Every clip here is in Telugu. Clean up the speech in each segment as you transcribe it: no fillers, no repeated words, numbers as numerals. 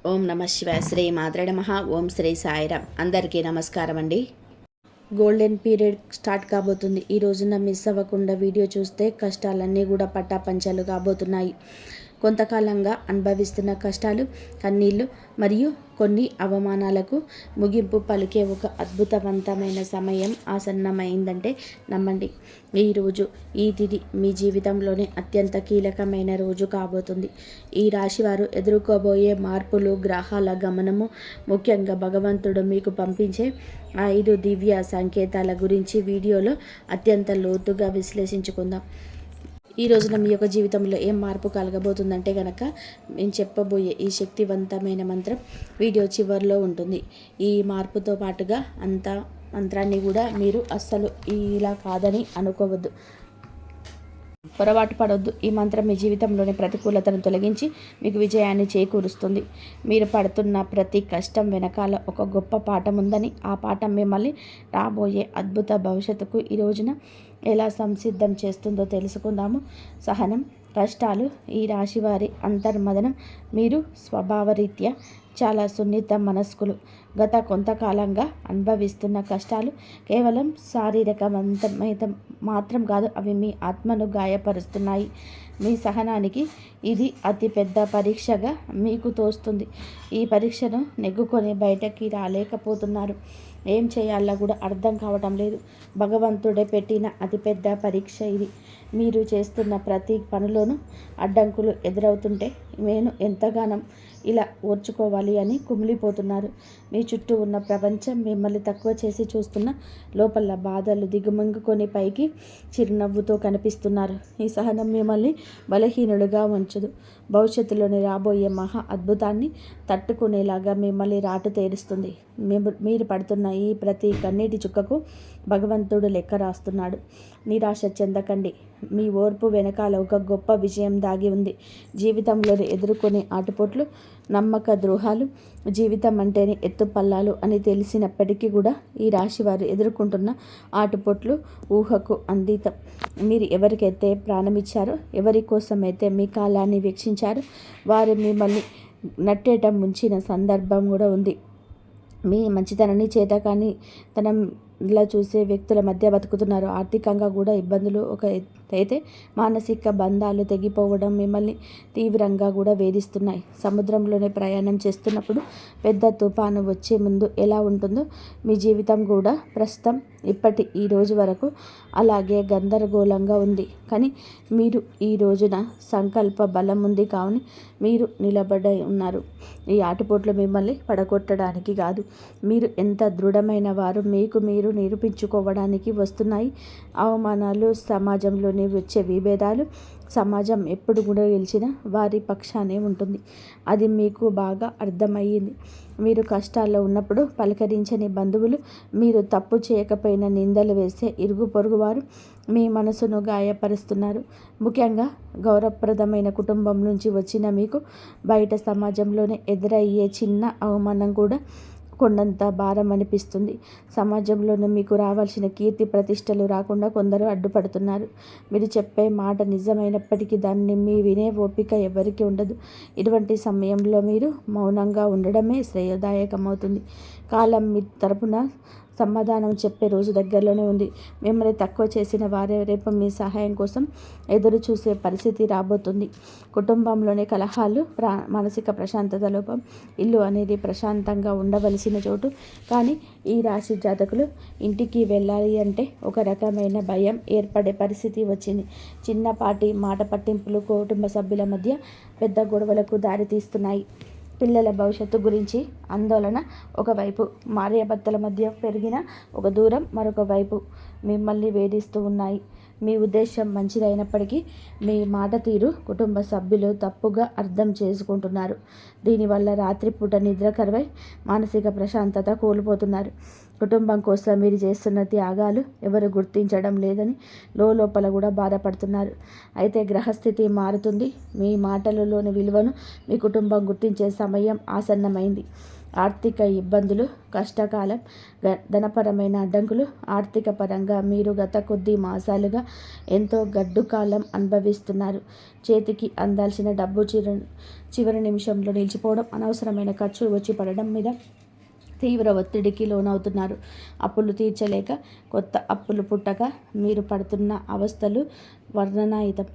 ఓం నమ శివాయ. శ్రీ మాత్రే నమః. ఓం శ్రీ సాయిరాం. అందరికీ నమస్కారం అండి. గోల్డెన్ పీరియడ్ స్టార్ట్ కాబోతుంది. ఈ రోజున మిస్ అవ్వకుండా వీడియో చూస్తే కష్టాలన్నీ కూడా పట్టాపంచలు కాబోతున్నాయి. కొంతకాలంగా అనుభవిస్తున్న కష్టాలు, కన్నీళ్లు మరియు కొన్ని అవమానాలకు ముగింపు పలికే ఒక అద్భుతవంతమైన సమయం ఆసన్నమైందంటే నమ్మండి. ఈరోజు ఈ తిథి మీ జీవితంలోనే అత్యంత కీలకమైన రోజు కాబోతుంది. ఈ రాశివారు ఎదుర్కోబోయే మార్పులు, గ్రహాల గమనము, ముఖ్యంగా భగవంతుడు మీకు పంపించే 5 దివ్య సంకేతాల గురించి వీడియోలో అత్యంత లోతుగా విశ్లేషించుకుందాం. ఈ రోజున మీ యొక్క జీవితంలో ఏం మార్పు కలగబోతుందంటే కనుక నేను చెప్పబోయే ఈ శక్తివంతమైన మంత్రం వీడియో చివరిలో ఉంటుంది. ఈ మార్పుతో పాటుగా మంత్రాన్ని కూడా మీరు అస్సలు ఇలా కాదని అనుకోవద్దు, పొరపాటు పడొద్దు. ఈ మంత్రం మీ జీవితంలోని ప్రతికూలతను తొలగించి మీకు విజయాన్ని చేకూరుస్తుంది. మీరు పడుతున్న ప్రతి కష్టం వెనకాల ఒక గొప్ప పాఠం ఉందని, ఆ పాఠం మిమ్మల్ని రాబోయే అద్భుత భవిష్యత్తుకు ఈ రోజున ఎలా సంసిద్ధం చేస్తుందో తెలుసుకుందాము. సహనం, కష్టాలు ఈ రాశివారి అంతర్మదనం. మీరు స్వభావరీత్యా చాలా సున్నిత మనస్కులు. గత కొంతకాలంగా అనుభవిస్తున్న కష్టాలు కేవలం శారీరకవంతమైన మాత్రం కాదు, అవి మీ ఆత్మను గాయపరుస్తున్నాయి. మీ సహనానికి ఇది అతిపెద్ద పరీక్షగా మీకు తోస్తుంది. ఈ పరీక్షను నెగ్గుకొని బయటకి రాలేకపోతున్నారు. ఏం చేయాలో కూడా అర్థం కావటం లేదు. భగవంతుడే పెట్టిన అతిపెద్ద పరీక్ష ఇది. మీరు చేస్తున్న ప్రతి పనిలోనూ అడ్డంకులు ఎదురవుతుంటే నేను ఎంతగానో ఇలా ఓర్చుకోవాలి అని కుమిలిపోతున్నారు. మీ చుట్టూ ఉన్న ప్రపంచం మిమ్మల్ని తక్కువ చేసి చూస్తున్న లోపల బాధలు దిగుమంగుకొని పైకి చిరునవ్వుతో కనిపిస్తున్నారు. ఈ సహనం మిమ్మల్ని బలహీనులుగా ఉంచదు. భవిష్యత్తులోని రాబోయే మహా అద్భుతాన్ని తట్టుకునేలాగా మిమ్మల్ని రాటు తేరుస్తుంది. మీరు పడుతున్న ఈ ప్రతి కన్నీటి చుక్కకు భగవంతుడు లెక్క రాస్తున్నాడు. నిరాశ చెందకండి. మీ ఓర్పు వెనకాల ఒక గొప్ప విజయం దాగి ఉంది. జీవితంలో ఎదుర్కొనే ఆటుపోట్లు, నమ్మక ద్రోహాలు, జీవితం అంటేనే ఎత్తుపల్లాలు అని తెలిసినప్పటికీ కూడా ఈ రాశివారు ఎదుర్కొంటున్న ఆటుపోట్లు ఊహకు అందితం. మీరు ఎవరికైతే ప్రాణమిచ్చారో, ఎవరి కోసమైతే మీ కాలాన్ని వీక్షించారో, వారు మిమ్మల్ని నట్టేట ముంచిన సందర్భం కూడా ఉంది. మీ మంచితనాన్ని చేతకాని తనంలా చూసే వ్యక్తుల మధ్య బతుకుతున్నారు. ఆర్థికంగా కూడా ఇబ్బందులు ఒక అయితే మానసిక బంధాలు తెగిపోవడం మిమ్మల్ని తీవ్రంగా కూడా వేధిస్తున్నాయి. సముద్రంలోనే ప్రయాణం చేస్తున్నప్పుడు పెద్ద తుఫాను వచ్చే ముందు ఎలా ఉంటుందో మీ జీవితం కూడా ప్రస్తుతం ఇప్పటి ఈ రోజు వరకు అలాగే గందరగోళంగా ఉంది. కానీ మీరు ఈ రోజున సంకల్ప బలం ఉంది కావున మీరు నిలబడి ఉన్నారు. ఈ ఆటుపోట్లు మిమ్మల్ని పడగొట్టడానికి కాదు, మీరు ఎంత దృఢమైన వారు మీకు మీరు నిరూపించుకోవడానికి వస్తున్నాయి. అవమానాలు, సమాజంలోని వచ్చే విభేదాలు, సమాజం ఎప్పుడు కూడా గెలిచిన వారి పక్షానే ఉంటుంది. అది మీకు బాగా అర్థమయ్యింది. మీరు కష్టాల్లో ఉన్నప్పుడు పలకరించని బంధువులు, మీరు తప్పు చేయకపోయినా నిందలు వేసే ఇరుగు పొరుగు వారు మీ మనసును గాయపరుస్తున్నారు. ముఖ్యంగా గౌరవప్రదమైన కుటుంబం నుంచి వచ్చిన మీకు బయట సమాజంలోనే ఎదురయ్యే చిన్న అవమానం కూడా కొండంత భారం అనిపిస్తుంది. సమాజంలోనూ మీకు రావాల్సిన కీర్తి ప్రతిష్టలు రాకుండా కొందరు అడ్డుపడుతున్నారు. మీరు చెప్పే మాట నిజమైనప్పటికీ దాన్ని వినే ఓపిక ఎవరికి ఉండదు. ఇటువంటి సమయంలో మీరు మౌనంగా ఉండడమే శ్రేయదాయకమవుతుంది. కాలం మీ తరపున సమాధానం చెప్పే రోజు దగ్గరలోనే ఉంది. మిమ్మల్ని తక్కువ చేసిన వారే రేపు మీ సహాయం కోసం ఎదురు చూసే పరిస్థితి రాబోతుంది. కుటుంబంలోని కలహాలు, మానసిక ప్రశాంతత లోపం. ఇల్లు అనేది ప్రశాంతంగా ఉండవలసిన చోటు, కానీ ఈ రాశి జాతకులు ఇంటికి వెళ్ళాలి అంటే ఒక రకమైన భయం ఏర్పడే పరిస్థితి వచ్చింది. చిన్నపాటి మాట పట్టింపులు కుటుంబ సభ్యుల మధ్య పెద్ద గొడవలకు దారితీస్తున్నాయి. పిల్లల భవిష్యత్తు గురించి ఆందోళన ఒకవైపు, భార్యాభర్తల మధ్య పెరిగిన ఒక దూరం మరొక వైపు మిమ్మల్ని వేధిస్తూ ఉన్నాయి. మీ ఉద్దేశం మంచిదైనప్పటికీ మీ మాట తీరు కుటుంబ సభ్యులు తప్పుగా అర్థం చేసుకుంటున్నారు. దీనివల్ల రాత్రిపూట నిద్ర కరువై మానసిక ప్రశాంతత కోల్పోతున్నారు. కుటుంబం కోసం మీరు చేస్తున్న త్యాగాలు ఎవరు గుర్తించడం లేదని లోపల కూడా బాధపడుతున్నారు. అయితే గ్రహస్థితి మారుతుంది. మీ మాటలలోని విలువను మీ కుటుంబం గుర్తించే సమయం ఆసన్నమైంది. ఆర్థిక ఇబ్బందులు, కష్టకాలం, ధనపరమైన అడ్డంకులు. ఆర్థిక పరంగా మీరు గత కొద్ది మాసాలుగా ఎంతో గడ్డు కాలం అనుభవిస్తున్నారు. చేతికి అందాల్సిన డబ్బు చివరి నిమిషంలో నిలిచిపోవడం, అనవసరమైన ఖర్చులు వచ్చి పడడం మీద తీవ్ర ఒత్తిడికి లోనవుతున్నారు. అప్పులు తీర్చలేక, కొత్త అప్పులు పుట్టక మీరు పడుతున్న అవస్థలు వర్ణనాతీతం.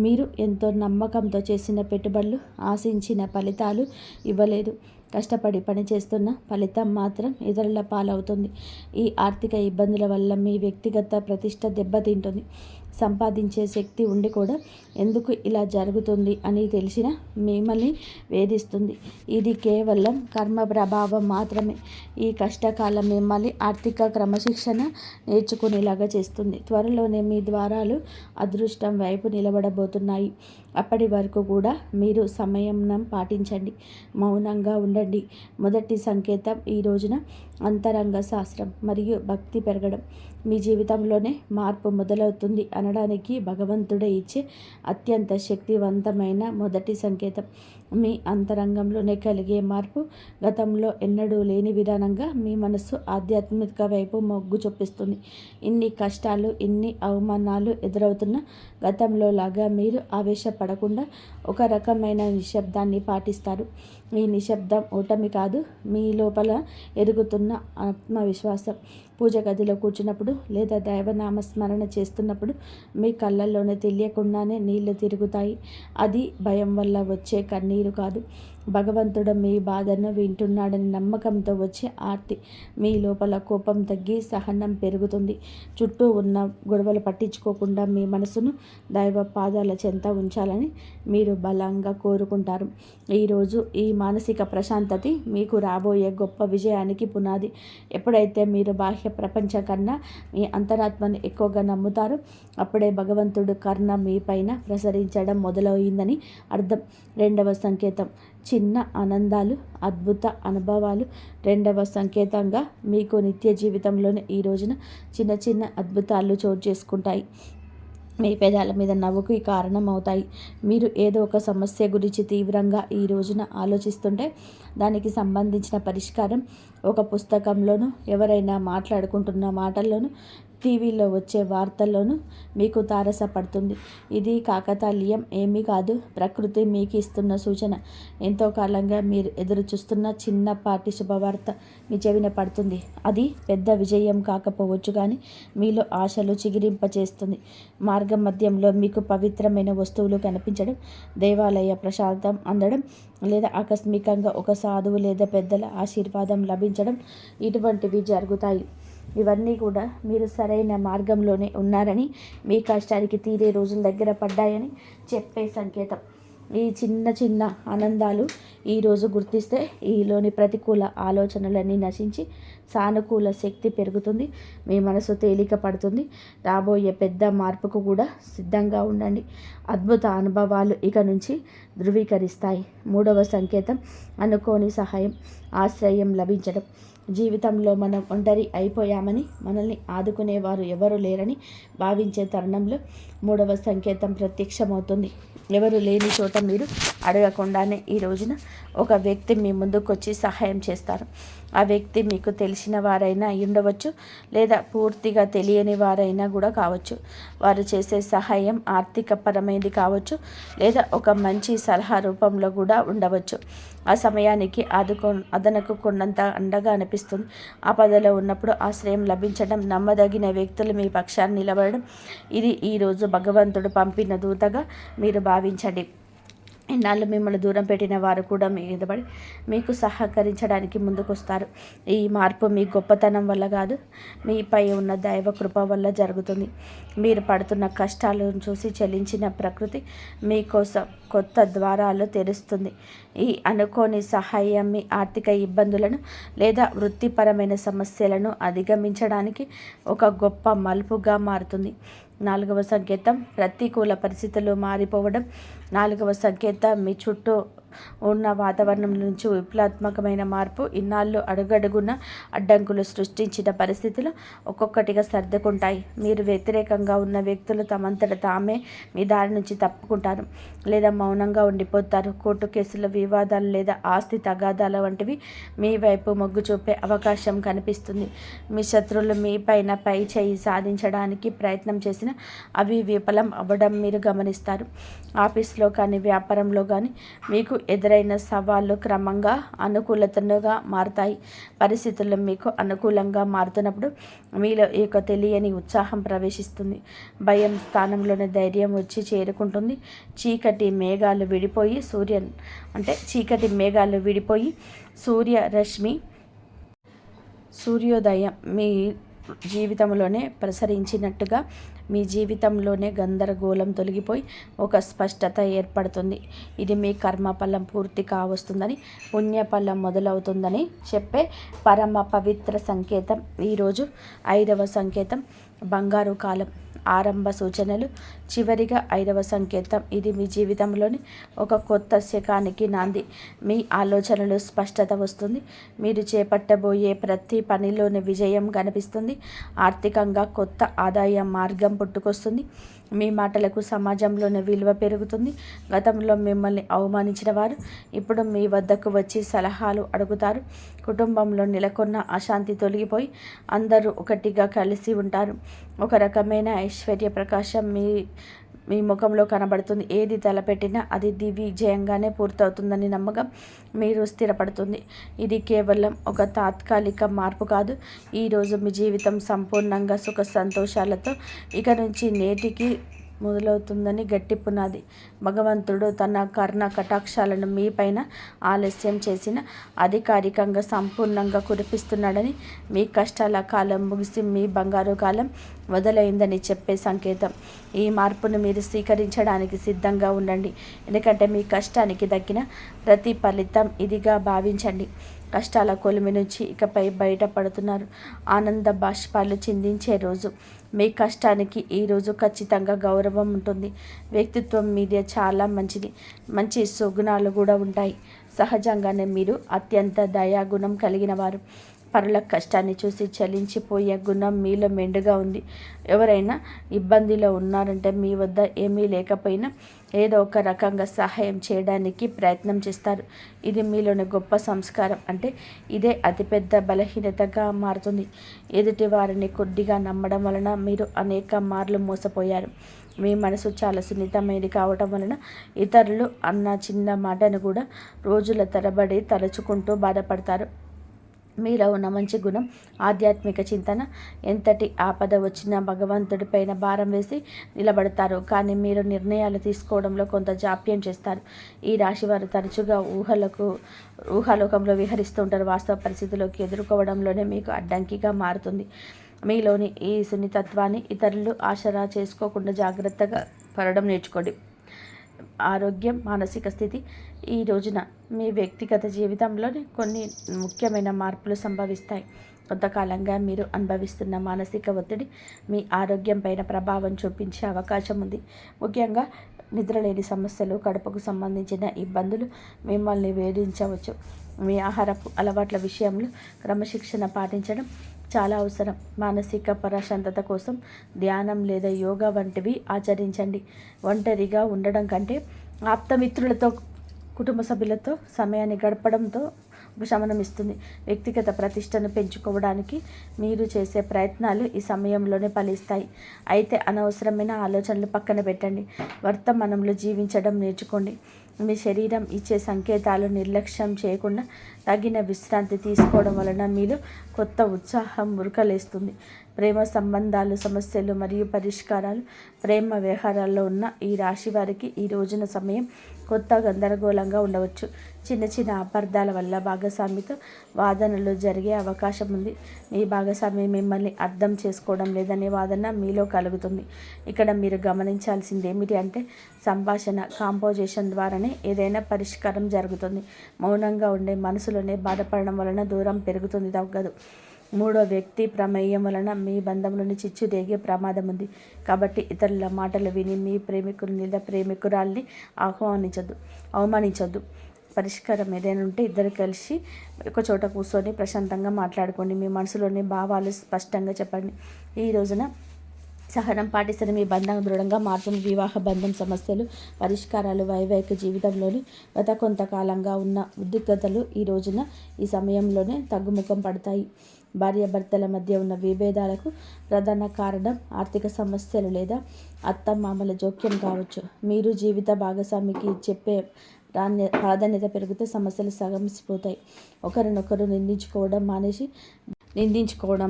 మీరు ఎంతో నమ్మకంతో చేసిన పెట్టుబడులు ఆశించిన ఫలితాలు ఇవ్వలేదు. కష్టపడి పనిచేస్తున్న ఫలితం మాత్రం ఇతరుల పాలవుతుంది. ఈ ఆర్థిక ఇబ్బందుల వల్ల మీ వ్యక్తిగత ప్రతిష్ట దెబ్బతింటుంది. సంపాదించే శక్తి ఉండి కూడా ఎందుకు ఇలా జరుగుతుంది అని తెలిసిన మిమ్మల్ని వేధిస్తుంది. ఇది కేవలం కర్మ ప్రభావం మాత్రమే. ఈ కష్టకాలం మిమ్మల్ని ఆర్థిక క్రమశిక్షణ నేర్చుకునేలాగా చేస్తుంది. త్వరలోనే మీ ద్వారాలు అదృష్టం వైపు నిలబడబోతున్నాయి. అప్పటి వరకు కూడా మీరు సంయమనం పాటించండి, మౌనంగా ఉండండి. మొదటి సంకేతం ఈ రోజున అంతరంగ శాస్త్రం మరియు భక్తి పెరగడం. మీ జీవితంలోనే మార్పు మొదలవుతుంది అనడానికి భగవంతుడే ఇచ్చే అత్యంత శక్తివంతమైన మొదటి సంకేతం. మీ అంతరంగంలోనే కలిగే మార్పు గతంలో ఎన్నడూ లేని విధానంగా మీ మనస్సు ఆధ్యాత్మిక వైపు మొగ్గు చూపిస్తుంది. ఇన్ని కష్టాలు, ఇన్ని అవమానాలు ఎదురవుతున్న గతంలో లాగా మీరు ఆవేశపడకుండా ఒక రకమైన నిశ్శబ్దాన్ని పాటిస్తారు. ఈ నిశ్శబ్దం ఓటమి కాదు, మీ లోపల ఎదుగుతున్న ఆత్మవిశ్వాసం. పూజ గదిలో కూర్చున్నప్పుడు లేదా దైవనామస్మరణ చేస్తున్నప్పుడు మీ కళ్ళల్లోనే తెలియకుండానే నీళ్లు తిరుగుతాయి. అది భయం వల్ల వచ్చే కన్నీరు కాదు, భగవంతుడు మీ బాధను వింటున్నాడని నమ్మకంతో వచ్చే ఆర్తి. మీ లోపల కోపం తగ్గి సహనం పెరుగుతుంది. చుట్టూ ఉన్న గొడవలు పట్టించుకోకుండా మీ మనసును దైవ పాదాల చెంత ఉంచాలని మీరు బలంగా కోరుకుంటారు. ఈరోజు ఈ మానసిక ప్రశాంతత మీకు రాబోయే గొప్ప విజయానికి పునాది. ఎప్పుడైతే మీరు బాహ్య ప్రపంచం కన్నా మీ అంతరాత్మను ఎక్కువగా నమ్ముతారో అప్పుడే భగవంతుడు కరుణ మీ పైన ప్రసరించడం మొదలైందని అర్థం. రెండవ సంకేతం చిన్న ఆనందాలు, అద్భుత అనుభవాలు. రెండవ సంకేతంగా మీకు నిత్య జీవితంలోనే ఈ రోజున చిన్న చిన్న అద్భుతాలు చోటు చేసుకుంటాయి. మీ పెదాల మీద నవ్వుకు కారణం అవుతాయి. మీరు ఏదో ఒక సమస్య గురించి తీవ్రంగా ఈ రోజున ఆలోచిస్తుంటే దానికి సంబంధించిన పరిష్కారం ఒక పుస్తకంలోనూ, ఎవరైనా మాట్లాడుకుంటున్న మాటల్లోనూ, టీవీలో వచ్చే వార్తల్లోనూ మీకు తారసపడుతుంది. ఇది కాకతాళీయం ఏమీ కాదు, ప్రకృతి మీకు ఇస్తున్న సూచన. ఎంతో కాలంగా మీరు ఎదురు చూస్తున్న చిన్నపాటి శుభవార్త మీ చెవిన పడుతుంది. అది పెద్ద విజయం కాకపోవచ్చు, కానీ మీలో ఆశలు చిగిరింపచేస్తుంది. మార్గం మధ్యంలో మీకు పవిత్రమైన వస్తువులు కనిపించడం, దేవాలయ ప్రసాదం అందడం, లేదా ఆకస్మికంగా ఒక సాధువు లేదా పెద్దల ఆశీర్వాదం లభించడం, ఇటువంటివి జరుగుతాయి. ఇవన్నీ కూడా మీరు సరైన మార్గంలోనే ఉన్నారని, మీ కష్టానికి తీరే రోజుల దగ్గర పడ్డాయని చెప్పే సంకేతం. ఈ చిన్న చిన్న ఆనందాలు ఈరోజు గుర్తిస్తే ఈలోని ప్రతికూల ఆలోచనలన్నీ నశించి సానుకూల శక్తి పెరుగుతుంది. మీ మనసు తేలిక పడుతుంది. రాబోయే పెద్ద మార్పుకు కూడా సిద్ధంగా ఉండండి. అద్భుత అనుభవాలు ఇక నుంచి ధృవీకరిస్తాయి. మూడవ సంకేతం అనుకోని సహాయం, ఆశ్రయం లభించడం. జీవితంలో మనం ఒంటరి అయిపోయామని, మనల్ని ఆదుకునేవారు ఎవరు లేరని భావించే తరుణంలో మూడవ సంకేతం ప్రత్యక్షమవుతుంది. ఎవరు లేని చోట మీరు అడగకుండానే ఈ రోజున ఒక వ్యక్తి మీ ముందుకు వచ్చి సహాయం చేస్తారు. ఆ వ్యక్తి మీకు తెలిసిన వారైనా ఉండవచ్చు, లేదా పూర్తిగా తెలియని వారైనా కూడా కావచ్చు. వారు చేసే సహాయం ఆర్థిక పరమైనది కావచ్చు, లేదా ఒక మంచి సలహా రూపంలో కూడా ఉండవచ్చు. ఆ సమయానికి అదనకు కొన్నంత అండగా అనిపిస్తుంది. ఆపదలో ఉన్నప్పుడు ఆశ్రయం లభించడం, నమ్మదగిన వ్యక్తులు మీ పక్షాన్ని నిలబడడం, ఇది ఈరోజు భగవంతుడు పంపిన దూతగా మీరు భావించండి. ఇన్నాళ్ళు మిమ్మల్ని దూరం పెట్టిన వారు కూడా మీదపడి మీకు సహకరించడానికి ముందుకొస్తారు. ఈ మార్పు మీ గొప్పతనం వల్ల కాదు, మీపై ఉన్న దైవ కృప వల్ల జరుగుతుంది. మీరు పడుతున్న కష్టాలను చూసి చలించిన ప్రకృతి మీకోసం కొత్త ద్వారాలు తెరుస్తుంది. ఈ అనుకోని సహాయం మీ ఆర్థిక ఇబ్బందులను లేదా వృత్తిపరమైన సమస్యలను అధిగమించడానికి ఒక గొప్ప మలుపుగా మారుతుంది. నాలుగవ సంకేతం ప్రతికూల పరిస్థితులు మారిపోవడం. నాలుగవ సంకేతం మీ చుట్టూ ఉన్న వాతావరణం నుంచి విప్లవాత్మకమైన మార్పు ఇన్నాళ్ళు అడుగడుగున అడ్డంకులు సృష్టించిన పరిస్థితులు ఒక్కొక్కటిగా సర్దుకుంటాయి. మీరు వ్యతిరేకంగా ఉన్న వ్యక్తులు తమంతట తామే మీ దారి నుంచి తప్పుకుంటారు లేదా మౌనంగా ఉండిపోతారు. కోర్టు కేసుల వివాదాలు లేదా ఆస్తి తగాదాల వంటివి మీ వైపు మొగ్గు చూపే అవకాశం కనిపిస్తుంది. మీ శత్రువులు మీ పైన పై చేయి సాధించడానికి ప్రయత్నం చేసిన అవి విఫలం అవ్వడం మీరు గమనిస్తారు. ఆఫీస్లో కానీ వ్యాపారంలో కానీ మీకు ఎదురైన సవాళ్ళు క్రమంగా అనుకూలతగా మారుతాయి. పరిస్థితులు మీకు అనుకూలంగా మారుతున్నప్పుడు మీలో ఒక తెలియని ఉత్సాహం ప్రవేశిస్తుంది. భయం స్థానంలోనే ధైర్యం వచ్చి చేరుకుంటుంది. చీకటి మేఘాలు విడిపోయి సూర్యోదయం మీ జీవితంలోనే ప్రసరించినట్టుగా మీ జీవితంలోనే గందరగోళం తొలగిపోయి ఒక స్పష్టత ఏర్పడుతుంది. ఇది మీ కర్మఫలం పూర్తి కావస్తుందని, పుణ్యఫలం మొదలవుతుందని చెప్పే పరమ పవిత్ర సంకేతం. ఈరోజు 5వ సంకేతం బంగారు కాలం. ఆరంభ సూచనలు. చివరిగా 5వ సంకేతం. ఇది మీ జీవితంలోని ఒక కొత్త శకానికి నాంది. మీ ఆలోచనలు స్పష్టత వస్తుంది. మీరు చేపట్టబోయే ప్రతి పనిలోని విజయం కనిపిస్తుంది. ఆర్థికంగా కొత్త ఆదాయ మార్గం పుట్టుకొస్తుంది. మీ మాటలకు సమాజంలోని విలువ పెరుగుతుంది. గతంలో మిమ్మల్ని అవమానించిన వారు ఇప్పుడు మీ వద్దకు వచ్చి సలహాలు అడుగుతారు. కుటుంబంలో నెలకొన్న అశాంతి తొలగిపోయి అందరూ ఒకటిగా కలిసి ఉంటారు. ఒక రకమైన ఐశ్వర్య ప్రకాశం మీ ముఖంలో కనబడుతుంది. ఏది తలపెట్టినా అది దిగ్విజయంగానే పూర్తవుతుందని నమ్మకం మీరు స్థిరపడుతుంది. ఇది కేవలం ఒక తాత్కాలిక మార్పు కాదు. ఈరోజు మీ జీవితం సంపూర్ణంగా సుఖ సంతోషాలతో ఇక నుంచి నేటికి మొదలవుతుందని గట్టి పునాది. భగవంతుడు తన కర్ణ కటాక్షాలను మీ పైన ఆలస్యం చేసిన అధికారికంగా సంపూర్ణంగా కురిపిస్తున్నాడని, మీ కష్టాల కాలం ముగిసి మీ బంగారు కాలం మొదలైందని చెప్పే సంకేతం. ఈ మార్పును మీరు స్వీకరించడానికి సిద్ధంగా ఉండండి. ఎందుకంటే మీ కష్టానికి దక్కిన ప్రతి ఫలితం ఇదిగా భావించండి. కష్టాల కొలిమి నుంచి ఇకపై బయటపడుతున్నారు. ఆనంద బాష్పాలు చిందించే రోజు. మీ కష్టానికి ఈరోజు ఖచ్చితంగా గౌరవం ఉంటుంది. వ్యక్తిత్వం మీదే చాలా మంచి సుగుణాలు కూడా ఉంటాయి. సహజంగానే మీరు అత్యంత దయాగుణం కలిగిన వారు. పరుల కష్టాన్ని చూసి చలించిపోయే గుణం మీలో మెండుగా ఉంది. ఎవరైనా ఇబ్బందిలో ఉన్నారంటే మీ వద్ద ఏమీ లేకపోయినా ఏదో ఒక రకంగా సహాయం చేయడానికి ప్రయత్నం చేస్తారు. ఇది మీలోని గొప్ప సంస్కారం. అంటే ఇదే అతిపెద్ద బలహీనతగా మారుతుంది. ఎదుటి వారిని కొద్దిగా నమ్మడం వలన మీరు అనేక మార్లు మోసపోయారు. మీ మనసు చాలా సున్నితమైనది కావటం వలన ఇతరులు అన్న చిన్న మాటను కూడా రోజుల తరబడి తలుచుకుంటూ బాధపడతారు. మీలో ఉన్న మంచి గుణం ఆధ్యాత్మిక చింతన. ఎంతటి ఆపద వచ్చినా భగవంతుడిపైన భారం వేసి నిలబడతారు. కానీ మీరు నిర్ణయాలు తీసుకోవడంలో కొంత జాప్యం చేస్తారు. ఈ రాశి వారు తరచుగా ఊహాలోకంలో విహరిస్తూ ఉంటారు. వాస్తవ పరిస్థితుల్లోకి ఎదుర్కోవడంలోనే మీకు అడ్డంకిగా మారుతుంది. మీలోని ఈ సున్నితత్వాన్ని ఇతరులు ఆసరా చేసుకోకుండా జాగ్రత్తగా పడడం నేర్చుకోండి. ఆరోగ్యం, మానసిక స్థితి. ఈ రోజున మీ వ్యక్తిగత జీవితంలోని కొన్ని ముఖ్యమైన మార్పులు సంభవిస్తాయి. కొంతకాలంగా మీరు అనుభవిస్తున్న మానసిక ఒత్తిడి మీ ఆరోగ్యం పైన ప్రభావం చూపించే అవకాశం ఉంది. ముఖ్యంగా నిద్రలేని సమస్యలు, కడుపుకు సంబంధించిన ఇబ్బందులు మిమ్మల్ని వేధించవచ్చు. మీ ఆహారపు అలవాట్ల విషయంలో క్రమశిక్షణ పాటించడం చాలా అవసరం. మానసిక ప్రశాంతత కోసం ధ్యానం లేదా యోగా వంటివి ఆచరించండి. ఒంటరిగా ఉండడం కంటే ఆప్తమిత్రులతో, కుటుంబ సభ్యులతో సమయాన్ని గడపడంతో ఉపశమనం ఇస్తుంది. వ్యక్తిగత ప్రతిష్టను పెంచుకోవడానికి మీరు చేసే ప్రయత్నాలు ఈ సమయంలోనే ఫలిస్తాయి. అయితే అనవసరమైన ఆలోచనలు పక్కన పెట్టండి. వర్తమానంలో జీవించడం నేర్చుకోండి. మీ శరీరం ఇచ్చే సంకేతాలు నిర్లక్ష్యం చేయకుండా తగిన విశ్రాంతి తీసుకోవడం వలన మీలో కొత్త ఉత్సాహం ఉరకలేస్తుంది. ప్రేమ సంబంధాలు, సమస్యలు మరియు పరిష్కారాలు. ప్రేమ వ్యవహారాల్లో ఉన్న ఈ రాశి వారికి ఈ రోజున సమయం కొత్త గందరగోళంగా ఉండవచ్చు. చిన్న చిన్న అపార్థాల వల్ల భాగస్వామితో వాదనలు జరిగే అవకాశం ఉంది. మీ భాగస్వామి మిమ్మల్ని అర్థం చేసుకోవడం లేదనే వాదన మీలో కలుగుతుంది. ఇక్కడ మీరు గమనించాల్సింది ఏమిటి అంటే సంభాషణ, కాంపోజిషన్ ద్వారానే ఏదైనా పరిష్కారం జరుగుతుంది. మౌనంగా ఉండే మనసులోనే బాధపడడం వలన దూరం పెరుగుతుంది తగ్గదు. మూడో వ్యక్తి ప్రమేయం వలన మీ బంధంలోని చిచ్చు రేగే ప్రమాదం ఉంది. కాబట్టి ఇతరుల మాటలు విని మీ ప్రేమికుని లేదా ప్రేమికురాల్ని అవమానించొద్దు. పరిష్కారం ఏదైనా ఉంటే ఇద్దరు కలిసి ఒక చోట కూర్చొని ప్రశాంతంగా మాట్లాడుకోండి. మీ మనసులోని భావాలు స్పష్టంగా చెప్పండి. ఈ రోజున సహనం పాటిస్తే మీ బంధం దృఢంగా మారుతుంది. వివాహ బంధం సమస్యలు పరిష్కారాలు, వైవాహిక జీవితంలోని గత కొంతకాలంగా ఉన్న ఉద్రిక్తతలు ఈ సమయంలోనే తగ్గుముఖం పడతాయి. భార్యాభర్తల మధ్య ఉన్న విభేదాలకు ప్రధాన కారణం ఆర్థిక సమస్యలు లేదా అత్తమామల జోక్యం కావచ్చు. మీరు జీవిత భాగస్వామికి చెప్పే ప్రాధాన్యత పెరిగితే సమస్యలు సగమిసిపోతాయి. ఒకరినొకరు నిందించుకోవడం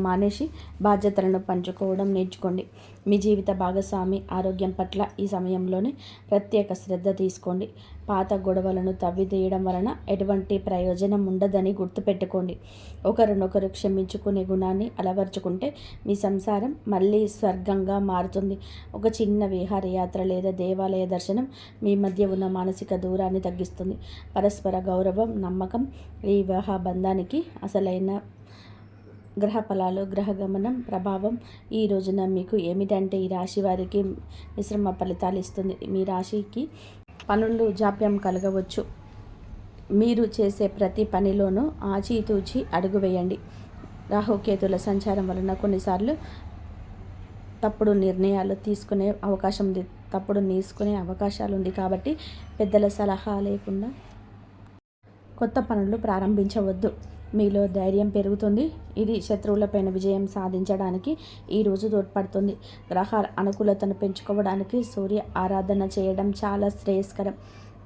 మానేసి బాధ్యతలను పంచుకోవడం నేర్చుకోండి. మీ జీవిత భాగస్వామి ఆరోగ్యం పట్ల ఈ సమయంలోనే ప్రత్యేక శ్రద్ధ తీసుకోండి. పాత గొడవలను తవ్వితీయడం వలన ఎటువంటి ప్రయోజనం ఉండదని గుర్తుపెట్టుకోండి. ఒకరినొకరు క్షమించుకునే గుణాన్ని అలవర్చుకుంటే మీ సంసారం మళ్ళీ స్వర్గంగా మారుతుంది. ఒక చిన్న విహారయాత్ర లేదా దేవాలయ దర్శనం మీ మధ్య ఉన్న మానసిక దూరాన్ని తగ్గిస్తుంది. పరస్పర గౌరవం, నమ్మకం ఈ వివాహ బంధానికి అసలైన గ్రహ ఫలాలు. గ్రహ గమనం ప్రభావం ఈ రోజున మీకు ఏమిటంటే ఈ రాశి వారికి మిశ్రమ ఫలితాలు ఇస్తుంది. మీ రాశికి పనులు జాప్యం కలగవచ్చు. మీరు చేసే ప్రతి పనిలోనూ ఆచితూచి అడుగు వేయండి. రాహుకేతుల సంచారం వలన కొన్నిసార్లు తప్పుడు నిర్ణయాలు తీసుకునే అవకాశాలు ఉంది. కాబట్టి పెద్దల సలహా లేకుండా కొత్త పనులు ప్రారంభించవద్దు. మీలో ధైర్యం పెరుగుతుంది. ఇది శత్రువులపైన విజయం సాధించడానికి ఈరోజు తోడ్పడుతుంది. గ్రహాల అనుకూలతను పెంచుకోవడానికి సూర్య ఆరాధన చేయడం చాలా శ్రేయస్కరం.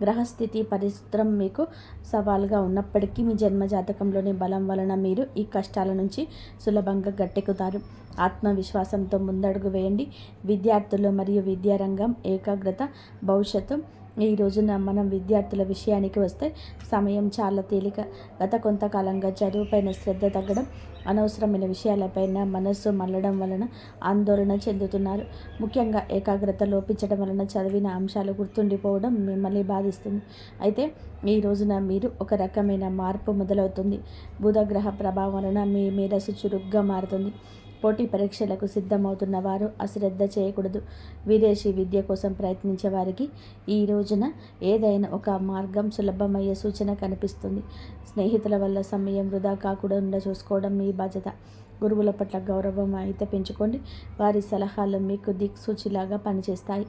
గ్రహస్థితి పరిస్థితులు మీకు సవాల్గా ఉన్నప్పటికీ మీ జన్మజాతకంలోని బలం వలన మీరు ఈ కష్టాల నుంచి సులభంగా గట్టెక్కుతారు. ఆత్మవిశ్వాసంతో ముందడుగు వేయండి. విద్యార్థులు మరియు విద్యారంగం ఏకాగ్రత భవిష్యత్తు. ఈ రోజున మనం విద్యార్థుల విషయానికి వస్తే సమయం చాలా తేలిక. గత కొంతకాలంగా చదువుపైన శ్రద్ధ తగ్గడం, అనవసరమైన విషయాలపైన మనస్సు మళ్ళడం వలన ఆందోళన చెందుతున్నారు. ముఖ్యంగా ఏకాగ్రత లోపించడం వలన చదివిన అంశాలు గుర్తుండిపోవడం మిమ్మల్ని బాధిస్తుంది. అయితే ఈ రోజున మీరు ఒక రకమైన మార్పు మొదలవుతుంది. బుధగ్రహ ప్రభావం వలన మీ మేధస్సు చురుగ్గా మారుతుంది. పోటీ పరీక్షలకు సిద్ధమవుతున్న వారు అశ్రద్ధ చేయకూడదు. విదేశీ విద్య కోసం ప్రయత్నించే వారికి ఈ రోజున ఏదైనా ఒక మార్గం సులభమయ్యే సూచన కనిపిస్తుంది. స్నేహితుల వల్ల సమయం వృధా కాకుండా చూసుకోవడం మీ బాధ్యత. గురువుల పట్ల గౌరవం అయితే పెంచుకోండి. వారి సలహాలు మీకు దిక్సూచిలాగా పనిచేస్తాయి.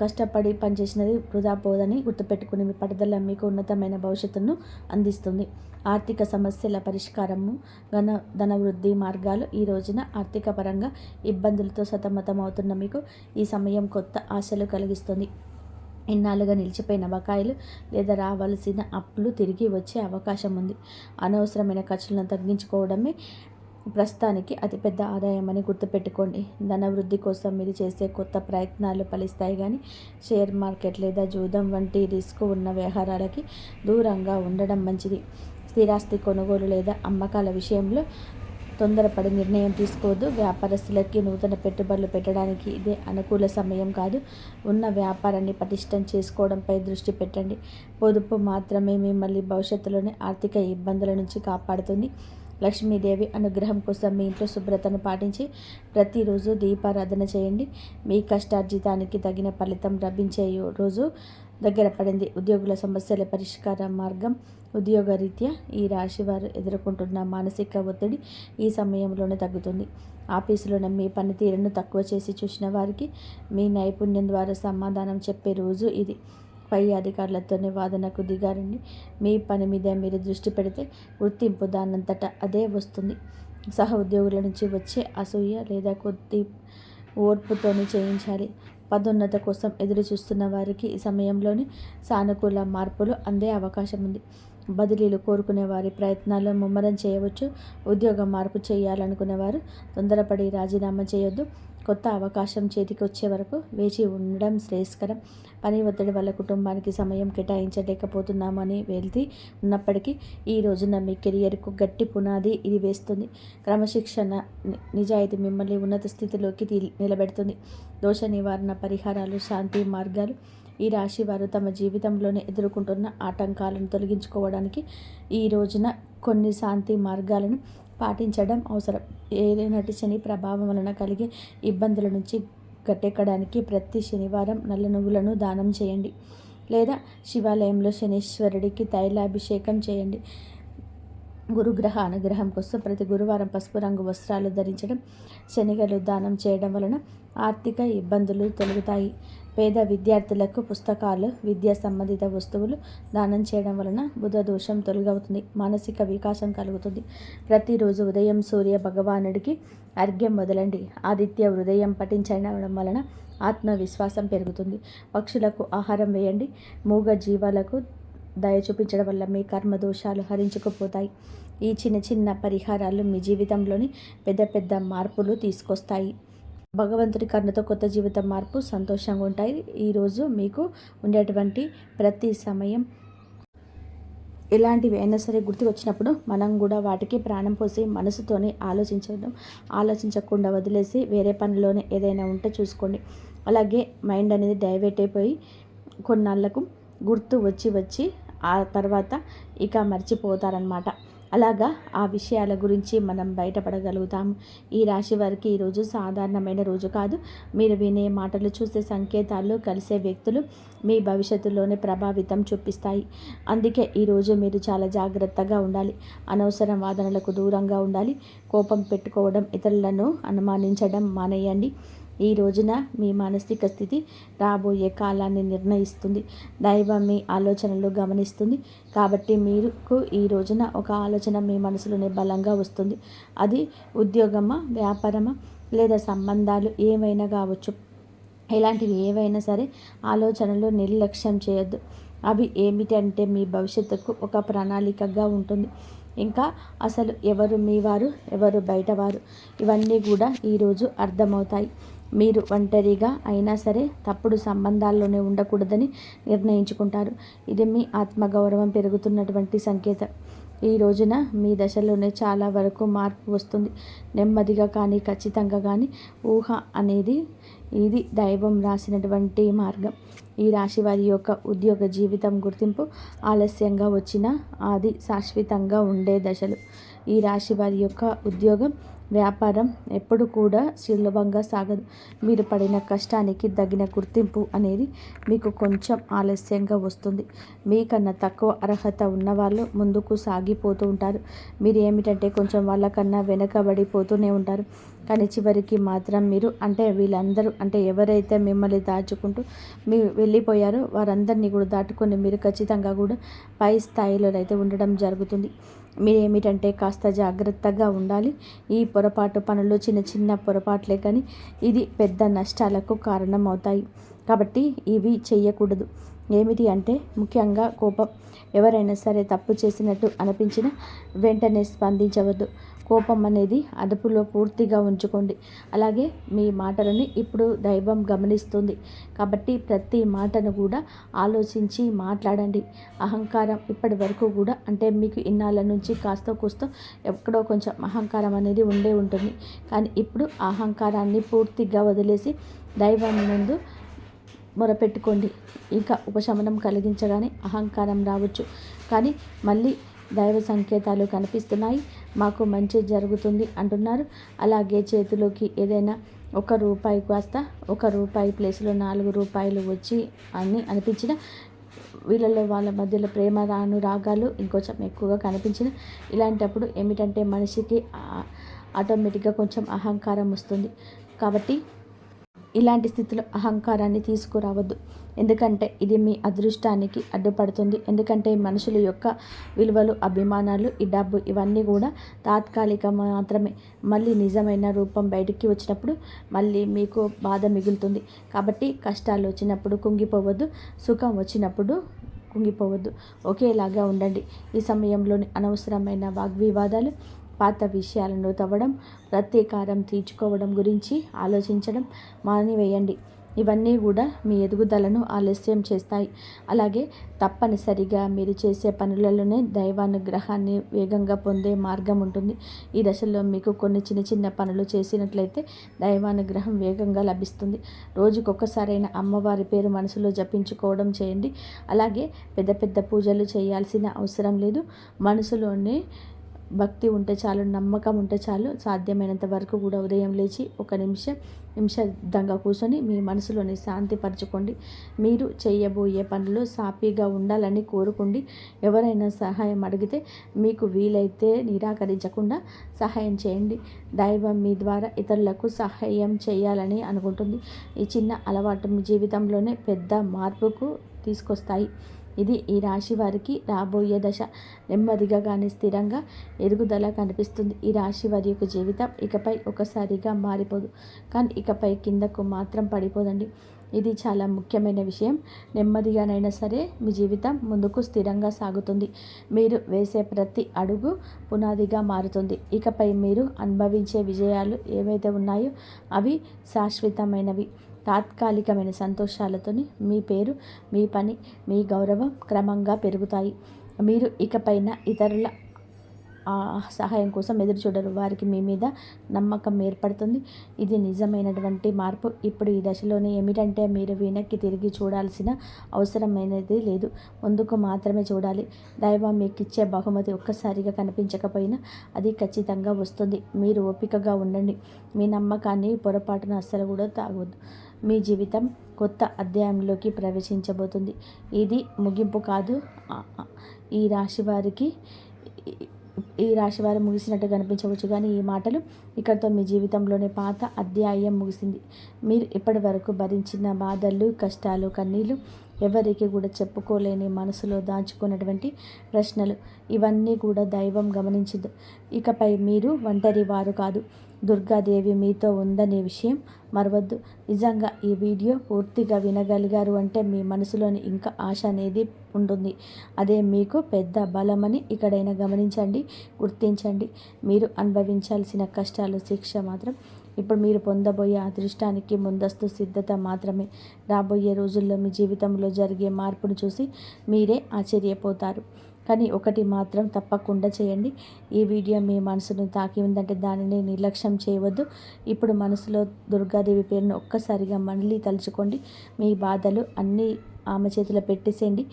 కష్టపడి పనిచేసినది వృధా పోదని గుర్తుపెట్టుకుని మీ పట్టుదల మీకు ఉన్నతమైన భవిష్యత్తును అందిస్తుంది. ఆర్థిక సమస్యల పరిష్కారము, ధనవృద్ధి మార్గాలు. ఈ రోజున ఆర్థిక పరంగా ఇబ్బందులతో సతమతమవుతున్న మీకు ఈ సమయం కొత్త ఆశలు కలిగిస్తుంది. ఇన్నాళ్ళుగా నిలిచిపోయిన బకాయిలు లేదా రావాల్సిన అప్పులు తిరిగి వచ్చే అవకాశం ఉంది. అనవసరమైన ఖర్చులను తగ్గించుకోవడమే ప్రస్తుతానికి అతిపెద్ద ఆదాయం అని గుర్తుపెట్టుకోండి. ధనవృద్ధి కోసం మీరు చేసే కొత్త ప్రయత్నాలు ఫలిస్తాయి. కానీ షేర్ మార్కెట్ లేదా జూదం వంటి రిస్క్ ఉన్న వ్యవహారాలకి దూరంగా ఉండడం మంచిది. స్థిరాస్తి కొనుగోలు లేదా అమ్మకాల విషయంలో తొందరపడి నిర్ణయం తీసుకోవద్దు. వ్యాపారస్తులకి నూతన పెట్టుబడులు పెట్టడానికి ఇదే అనుకూల సమయం కాదు. ఉన్న వ్యాపారాన్ని పటిష్టం చేసుకోవడంపై దృష్టి పెట్టండి. పొదుపు మాత్రమే మిమ్మల్ని భవిష్యత్తులోని ఆర్థిక ఇబ్బందుల నుంచి కాపాడుతుంది. లక్ష్మీదేవి అనుగ్రహం కోసం మీ ఇంట్లో శుభ్రతను పాటించి ప్రతిరోజు దీపారాధన చేయండి. మీ కష్టార్జితానికి తగిన ఫలితం లభించే రోజు దగ్గర పడింది. ఉద్యోగుల సమస్యల పరిష్కార మార్గం. ఉద్యోగరీత్యా ఈ రాశి వారు ఎదుర్కొంటున్న మానసిక ఒత్తిడి ఈ సమయంలోనే తగ్గుతుంది. ఆఫీసులోనే మీ పనితీరును తక్కువ చేసి చూసిన వారికి మీ నైపుణ్యం ద్వారా సమాధానం చెప్పే రోజు ఇది. పై అధికారులతోనే వాదనకు దిగారండి. మీ పని మీద మీరు దృష్టి పెడితే గుర్తింపు దానంతటా అదే వస్తుంది. సహ ఉద్యోగుల నుంచి వచ్చే అసూయ లేదా కొద్ది ఓర్పుతోని చేయించాలి. పదోన్నత కోసం ఎదురు చూస్తున్న వారికి ఈ సమయంలోని సానుకూల మార్పులు అందే అవకాశం ఉంది. బదిలీలు కోరుకునే వారి ప్రయత్నాలు ముమ్మరం చేయవచ్చు. ఉద్యోగ మార్పు చేయాలనుకునేవారు తొందరపడి రాజీనామా చేయొద్దు. కొత్త అవకాశం చేతికి వచ్చే వరకు వేచి ఉండడం శ్రేయస్కరం. పని ఒత్తిడి వల్ల కుటుంబానికి సమయం కేటాయించలేకపోతున్నామని వెళ్తీ ఉన్నప్పటికీ ఈ రోజున మీ కెరియర్కు గట్టి పునాది ఇది వేస్తుంది. క్రమశిక్షణ, నిజాయితీ మిమ్మల్ని ఉన్నత స్థితిలోకి నిలబెడుతుంది. దోష నివారణ పరిహారాలు, శాంతి మార్గాలు. ఈ రాశి వారు తమ జీవితంలోనే ఎదుర్కొంటున్న ఆటంకాలను తొలగించుకోవడానికి ఈ రోజున కొన్ని శాంతి మార్గాలను పాటించడం అవసరం. ఏలినాటి శని ప్రభావం వలన కలిగే ఇబ్బందుల నుంచి గట్టెక్కడానికి ప్రతి శనివారం నల్ల నువ్వులను దానం చేయండి. లేదా శివాలయంలో శనీశ్వరుడికి తైలాభిషేకం చేయండి. గురుగ్రహ అనుగ్రహం కోసం ప్రతి గురువారం పసుపు రంగు వస్త్రాలు ధరించడం, శనిగలు దానం చేయడం వలన ఆర్థిక ఇబ్బందులు తొలగుతాయి. పేద విద్యార్థులకు పుస్తకాలు, విద్యా సంబంధిత వస్తువులు దానం చేయడం వలన బుధ దోషం తొలగవుతుంది, మానసిక వికాసం కలుగుతుంది. ప్రతిరోజు ఉదయం సూర్య భగవానుడికి అర్ఘ్యం వదలండి. ఆదిత్య హృదయం పఠించడం వలన ఆత్మవిశ్వాసం పెరుగుతుంది. పక్షులకు ఆహారం వేయండి. మూగ జీవాలకు దయ చూపించడం వల్ల మీ కర్మ దోషాలు హరించుకుపోతాయి. ఈ చిన్న చిన్న పరిహారాలు మీ జీవితంలోని పెద్ద పెద్ద మార్పులు తీసుకొస్తాయి. భగవంతుడి కరుణతో కొత్త జీవితం మార్పు సంతోషంగా ఉంటాయి. ఈరోజు మీకు ఉండేటువంటి ప్రతి సమయం ఎలాంటివి అయినా సరే గుర్తుకు వచ్చినప్పుడు మనం కూడా వాటికి ప్రాణం పోసి మనసుతోనే ఆలోచించకుండా వదిలేసి వేరే పనిలోనే ఏదైనా ఉంటే చూసుకోండి. అలాగే మైండ్ అనేది డైవర్ట్ అయిపోయి కొన్నాళ్ళకు గుర్తు వచ్చి ఆ తర్వాత ఇక మర్చిపోతారనమాట. అలాగా ఆ విషయాల గురించి మనం బయటపడగలుగుతాము. ఈ రాశి వారికి ఈరోజు సాధారణమైన రోజు కాదు. మీరు వినే మాటలు, చూసే సంకేతాలు, కలిసే వ్యక్తులు మీ భవిష్యత్తులోనే ప్రభావితం చూపిస్తాయి. అందుకే ఈరోజు మీరు చాలా జాగ్రత్తగా ఉండాలి. అనవసరం వాదనలకు దూరంగా ఉండాలి. కోపం పెట్టుకోవడం, ఇతరులను అనుమానించడం మానేయండి. ఈ రోజున మీ మానసిక స్థితి రాబోయే కాలాన్ని నిర్ణయిస్తుంది. దైవం మీ ఆలోచనలు గమనిస్తుంది. కాబట్టి మీకు ఈ రోజున ఒక ఆలోచన మీ మనసులోనే బలంగా వస్తుంది. అది ఉద్యోగమా, వ్యాపారమా లేదా సంబంధాలు ఏమైనా కావచ్చు. ఇలాంటివి ఏవైనా సరే ఆలోచనలు నిర్లక్ష్యం చేయొద్దు. అవి ఏమిటంటే మీ భవిష్యత్తుకు ఒక ప్రణాళికగా ఉంటుంది. ఇంకా అసలు ఎవరు మీ వారు, ఎవరు బయటవారు, ఇవన్నీ కూడా ఈరోజు అర్థమవుతాయి. మీరు ఒంటరిగా అయినా సరే తప్పుడు సంబంధాల్లోనే ఉండకూడదని నిర్ణయించుకుంటారు. ఇది మీ ఆత్మగౌరవం పెరుగుతున్నటువంటి సంకేతం. ఈ రోజున మీ దశలోనే చాలా వరకు మార్పు వస్తుంది. నెమ్మదిగా కానీ ఖచ్చితంగా కానీ ఊహ అనేది ఇది దైవం రాసినటువంటి మార్గం. ఈ రాశి వారి యొక్క ఉద్యోగ జీవితం గుర్తింపు ఆలస్యంగా వచ్చినా అది శాశ్వతంగా ఉండే దశలు. ఈ రాశి వారి యొక్క ఉద్యోగం, వ్యాపారం ఎప్పుడు కూడా సులభంగా సాగదు. మీరు పడిన కష్టానికి తగిన గుర్తింపు అనేది మీకు కొంచెం ఆలస్యంగా వస్తుంది. మీకన్నా తక్కువ అర్హత ఉన్నవాళ్ళు ముందుకు సాగిపోతూ ఉంటారు. మీరు ఏమిటంటే కొంచెం వాళ్ళకన్నా వెనకబడిపోతూనే ఉంటారు. కానీ చివరికి మాత్రం మీరు వీళ్ళందరూ ఎవరైతే మిమ్మల్ని దాచుకుంటూ మీరు వెళ్ళిపోయారో వారందరినీ కూడా దాటుకొని మీరు ఖచ్చితంగా కూడా పై స్థాయిలో అయితే ఉండడం జరుగుతుంది. మీరు ఏమిటంటే కాస్త జాగ్రత్తగా ఉండాలి. ఈ పొరపాటు పనులు చిన్న చిన్న పొరపాట్లే కానీ ఇది పెద్ద నష్టాలకు కారణం అవుతాయి. కాబట్టి ఇవి చేయకూడదు. ఏమిటి అంటే ముఖ్యంగా కోపం. ఎవరైనా సరే తప్పు చేసినట్టు అనిపించినా వెంటనే స్పందించవద్దు. కోపం అనేది అదుపులో పూర్తిగా ఉంచుకోండి. అలాగే మీ మాటలని ఇప్పుడు దైవం గమనిస్తుంది. కాబట్టి ప్రతి మాటను కూడా ఆలోచించి మాట్లాడండి. అహంకారం ఇప్పటి వరకు కూడా మీకు ఇన్నాళ్ళ నుంచి కాస్త కూస్తో ఎక్కడో కొంచెం అహంకారం అనేది ఉండే ఉంటుంది. కానీ ఇప్పుడు అహంకారాన్ని పూర్తిగా వదిలేసి దైవం ముందు మొరపెట్టుకోండి. ఇంకా ఉపశమనం కలిగించగానే అహంకారం రావచ్చు. కానీ మళ్ళీ దైవ సంకేతాలు కనిపిస్తున్నాయి. మాకు మంచి జరుగుతుంది అంటున్నారు. అలాగే చేతిలోకి ఏదైనా ₹1 కాస్త ₹1 ప్లేస్లో ₹4 వచ్చి అని అనిపించిన వీళ్ళలో వాళ్ళ మధ్యలో ప్రేమ రాగాలు ఇంకొంచెం ఎక్కువగా కనిపించిన ఇలాంటప్పుడు ఏమిటంటే మనిషికి ఆటోమేటిక్గా కొంచెం అహంకారం వస్తుంది. కాబట్టి ఇలాంటి స్థితిలో అహంకారాన్ని తీసుకురావద్దు. ఎందుకంటే ఇది మీ అదృష్టానికి అడ్డుపడుతుంది. ఎందుకంటే మనుషుల యొక్క విలువలు, అభిమానాలు, ఈ డబ్బు ఇవన్నీ కూడా తాత్కాలిక మాత్రమే. మళ్ళీ నిజమైన రూపం బయటికి వచ్చినప్పుడు మళ్ళీ మీకు బాధ మిగులుతుంది. కాబట్టి కష్టాలు వచ్చినప్పుడు కుంగిపోవద్దు, సుఖం వచ్చినప్పుడు కుంగిపోవద్దు. ఒకేలాగా ఉండండి. ఈ సమయంలోని అనవసరమైన వాగ్వివాదాలు, పాత విషయాలను తవ్వడం, ప్రతీకారం తీర్చుకోవడం గురించి ఆలోచించడం మానివేయండి. ఇవన్నీ కూడా మీ ఎదుగుదలను ఆలస్యం చేస్తాయి. అలాగే తప్పనిసరిగా మీరు చేసే పనులలోనే దైవానుగ్రహాన్ని వేగంగా పొందే మార్గం ఉంటుంది. ఈ దశలో మీకు కొన్ని చిన్న చిన్న పనులు చేసినట్లయితే దైవానుగ్రహం వేగంగా లభిస్తుంది. రోజుకొకసారైన అమ్మవారి పేరు మనసులో జపించుకోవడం చేయండి. అలాగే పెద్ద పెద్ద పూజలు చేయాల్సిన అవసరం లేదు. మనసులోనే భక్తి ఉంటే చాలు, నమ్మకం ఉంటే చాలు. సాధ్యమైనంత వరకు కూడా ఉదయం లేచి ఒక నిమిషంగా కూర్చొని మీ మనసులోని శాంతి పరచుకోండి. మీరు చేయబోయే పనులు సాఫీగా ఉండాలని కోరుకోండి. ఎవరైనా సహాయం అడిగితే మీకు వీలైతే నిరాకరించకుండా సహాయం చేయండి. దైవం మీ ద్వారా ఇతరులకు సహాయం చేయాలని అనుకుంటుంది. ఈ చిన్న అలవాటు మీ జీవితంలోనే పెద్ద మార్పుకు తీసుకొస్తాయి. ఇది ఈ రాశి వారికి రాబోయే దశ. నెమ్మదిగా కానీ స్థిరంగా ఎదుగుదల కనిపిస్తుంది. ఈ రాశి వారి యొక్క జీవితం ఇకపై ఒకసారిగా మారిపోదు, కానీ ఇకపై కిందకు మాత్రం పడిపోదండి. ఇది చాలా ముఖ్యమైన విషయం. నెమ్మదిగానైనా సరే మీ జీవితం ముందుకు స్థిరంగా సాగుతుంది. మీరు వేసే ప్రతి అడుగు పునాదిగా మారుతుంది. ఇకపై మీరు అనుభవించే విజయాలు ఏవైతే ఉన్నాయో అవి శాశ్వతమైనవి. తాత్కాలికమైన సంతోషాలతోని మీ పేరు, మీ పని, మీ గౌరవం క్రమంగా పెరుగుతాయి. మీరు ఇకపైన ఇతరుల సహాయం కోసం ఎదురు చూడరు. వారికి మీ మీద నమ్మకం ఏర్పడుతుంది. ఇది నిజమైనటువంటి మార్పు. ఇప్పుడు ఈ దశలోనే ఏమిటంటే మీరు వెనక్కి తిరిగి చూడాల్సిన అవసరమైనది లేదు, ముందుకు మాత్రమే చూడాలి. దైవం మీకు ఇచ్చే బహుమతి ఒక్కసారిగా కనిపించకపోయినా అది ఖచ్చితంగా వస్తుంది. మీరు ఓపికగా ఉండండి. మీ నమ్మకాన్ని పొరపాటున అస్సలు కూడా తాగవద్దు. మీ జీవితం కొత్త అధ్యాయంలోకి ప్రవేశించబోతుంది. ఇది ముగింపు కాదు. ఈ రాశి వారు ముగిసినట్టు కనిపించవచ్చు, కానీ ఈ మాటలు ఇక్కడితో మీ జీవితంలోనే పాత అధ్యాయం ముగిసింది. మీరు ఇప్పటి వరకు భరించిన బాధలు, కష్టాలు, కన్నీళ్ళు, ఎవరికి కూడా చెప్పుకోలేని మనసులో దాచుకున్నటువంటి ప్రశ్నలు, ఇవన్నీ కూడా దైవం గమనించదు. ఇకపై మీరు ఒంటరి వారు కాదు. దుర్గాదేవి మీతో ఉందనే విషయం మరవద్దు. నిజంగా ఈ వీడియో పూర్తిగా వినగలిగారు అంటే మీ మనసులోని ఇంకా ఆశ అనేది ఉంటుంది. అదే మీకు పెద్ద బలమని ఇక్కడైనా గమనించండి, గుర్తించండి. మీరు అనుభవించాల్సిన కష్టాలు, శిక్ష మాత్రం ఇప్పుడు మీరు పొందబోయే అదృష్టానికి ముందస్తు సిద్ధత మాత్రమే. రాబోయే రోజుల్లో మీ జీవితంలో జరిగే మార్పును చూసి మీరే ఆశ్చర్యపోతారు. కానీ ఒకటి మాత్రం తప్పకుండా చేయండి. ఈ వీడియో మీ మనసును తాకి ఉందంటే దానిని నిర్లక్ష్యం చేయవద్దు. ఇప్పుడు మనసులో దుర్గాదేవి పేరును ఒక్కసారిగా మళ్ళీ తలుచుకోండి. మీ బాధలు అన్నీ ఆమె చేతిలో పెట్టేసేయండి.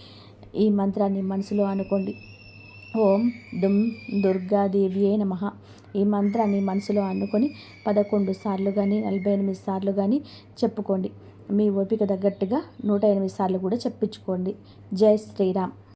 ఈ మంత్రాన్ని మనసులో అనుకోండి. ఓం దుమ్ దుర్గాదేవియే నమః. ఈ మంత్రాన్ని మనసులో అనుకొని 11 సార్లు కానీ 48 సార్లు కానీ చెప్పుకోండి. మీ ఓపిక తగ్గట్టుగా 108 సార్లు కూడా చెప్పించుకోండి. జై శ్రీరామ్.